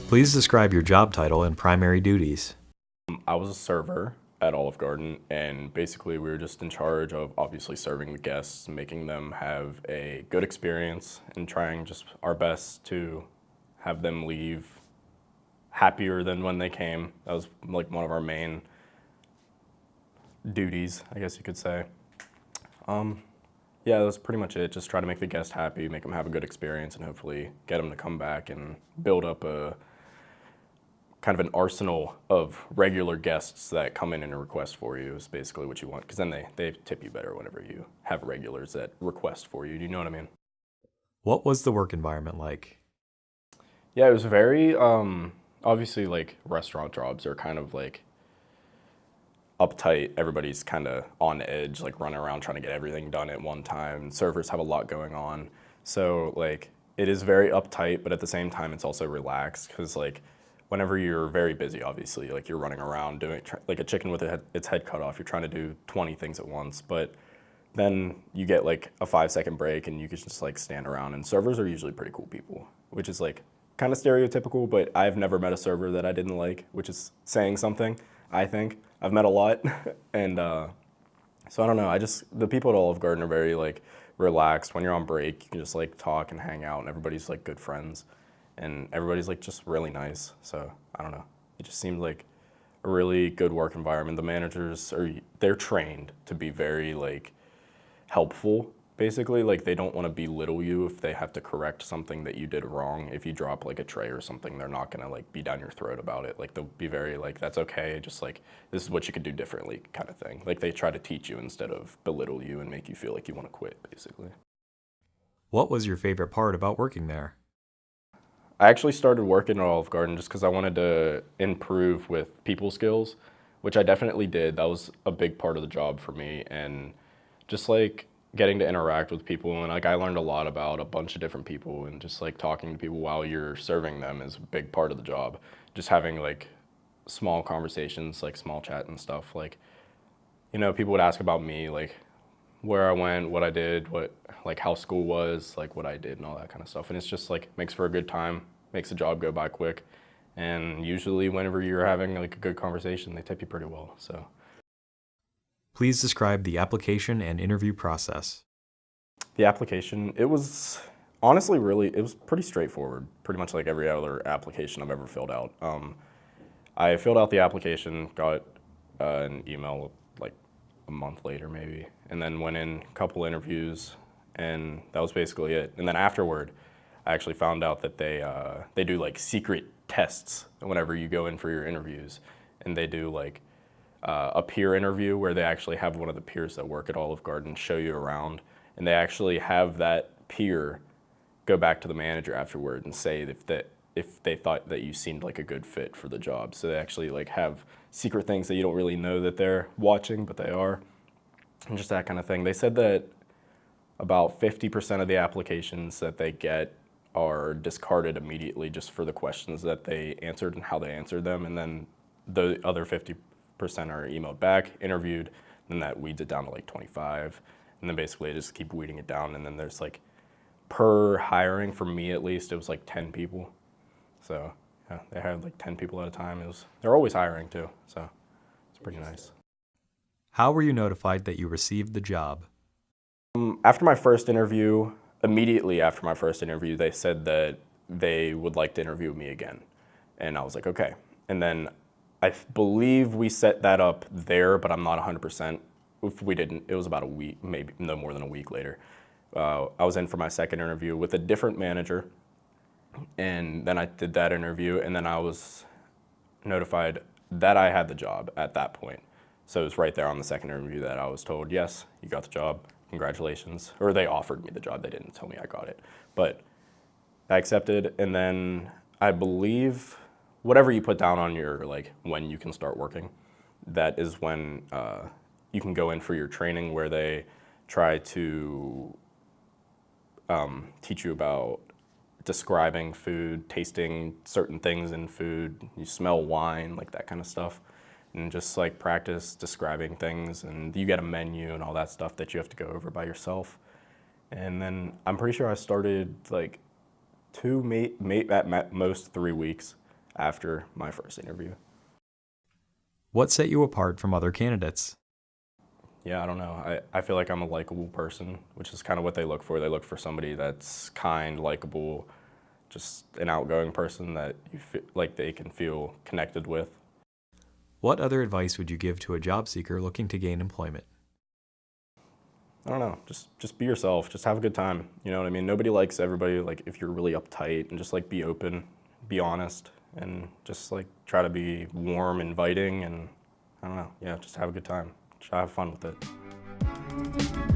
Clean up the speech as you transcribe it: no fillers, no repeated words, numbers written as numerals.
Please describe your job title and primary duties. I was a server at Olive Garden, and basically we were just in charge of obviously serving the guests, making them have a good experience, and trying just our best to have them leave happier than when they came. That was like one of our main duties, I guess you could say. Yeah, that's pretty much it. Just try to make the guest happy, make them have a good experience, and hopefully get them to come back and build up a kind of an arsenal of regular guests that come in and request for you is basically what you want, because then they tip you better whenever you have regulars that request for you. Do you know what I mean? What was the work environment like? Yeah, it was very, obviously like restaurant jobs are kind of like uptight. Everybody's kind of on edge, like running around trying to get everything done at one time. Servers have a lot going on. So like it is very uptight, but at the same time it's also relaxed, because like whenever you're very busy, obviously, like you're running around doing like a chicken with its head cut off, you're trying to do 20 things at once. But then you get like a 5-second break and you can just like stand around, and servers are usually pretty cool people, which is like kind of stereotypical, but I've never met a server that I didn't like, which is saying something, I think. I've met a lot, and so I don't know, the people at Olive Garden are very like relaxed. When you're on break, you can just like talk and hang out, and everybody's like good friends, and everybody's like just really nice. So I don't know, it just seems like a really good work environment. The managers they're trained to be very like helpful, basically. Like they don't want to belittle you if they have to correct something that you did wrong. If you drop like a tray or something, they're not gonna like be down your throat about it. Like they'll be very like, that's okay, just like this is what you could do differently kind of thing. Like they try to teach you instead of belittle you and make you feel like you want to quit, basically. What was your favorite part about working there? I actually started working at Olive Garden just because I wanted to improve with people skills, which I definitely did. That was a big part of the job for me, and just like getting to interact with people, and like I learned a lot about a bunch of different people, and just like talking to people while you're serving them is a big part of the job. Just having like small conversations, like small chat and stuff. Like, you know, people would ask about me, like where I went, what I did, what like how school was, like what I did and all that kind of stuff. And it's just like makes for a good time, makes the job go by quick. And usually whenever you're having like a good conversation, they tip you pretty well. So Please describe the application and interview process. the application, it was honestly it was pretty straightforward, pretty much like every other application I've ever filled out. I filled out the application, got an email like a month later maybe, and then went in a couple interviews, and that was basically it. And then afterward, I actually found out that they do like secret tests whenever you go in for your interviews, and they do like a peer interview where they actually have one of the peers that work at Olive Garden show you around, and they actually have that peer go back to the manager afterward and say if they thought that you seemed like a good fit for the job. So they actually like have secret things that you don't really know that they're watching, but they are, and just that kind of thing. They said that about 50% of the applications that they get are discarded immediately just for the questions that they answered and how they answered them, and then the other 50% are emailed back, interviewed, and that weeds it down to like 25, and then basically I just keep weeding it down, and then there's like, per hiring, for me at least, it was like 10 people. So yeah, they hired like 10 people at a time. They're always hiring too, so it's pretty nice. How were you notified that you received the job? After my first interview, immediately after my first interview, they said that they would like to interview me again. And I was like, okay. And then I believe we set that up there, but I'm not 100%. If we didn't, it was about a week, maybe no more than a week later. I was in for my second interview with a different manager, and then I did that interview, and then I was notified that I had the job at that point. So it was right there on the second interview that I was told, yes, you got the job, congratulations. Or they offered me the job, they didn't tell me I got it. But I accepted, and then I believe whatever you put down on your, like, when you can start working, that is when you can go in for your training, where they try to teach you about describing food, tasting certain things in food, you smell wine, like that kind of stuff, and just like practice describing things, and you get a menu and all that stuff that you have to go over by yourself. And then I'm pretty sure I started like at most 3 weeks, after my first interview. What set you apart from other candidates? Yeah, I don't know. I feel like I'm a likable person, which is kind of what they look for. They look for somebody that's kind, likable, just an outgoing person that you feel like they can feel connected with. What other advice would you give to a job seeker looking to gain employment? I don't know. Just be yourself. Just have a good time. You know what I mean? Nobody likes everybody. Like if you're really uptight, and just like be open, be honest, and just like try to be warm, inviting, and I don't know. Yeah, just have a good time. Try to have fun with it.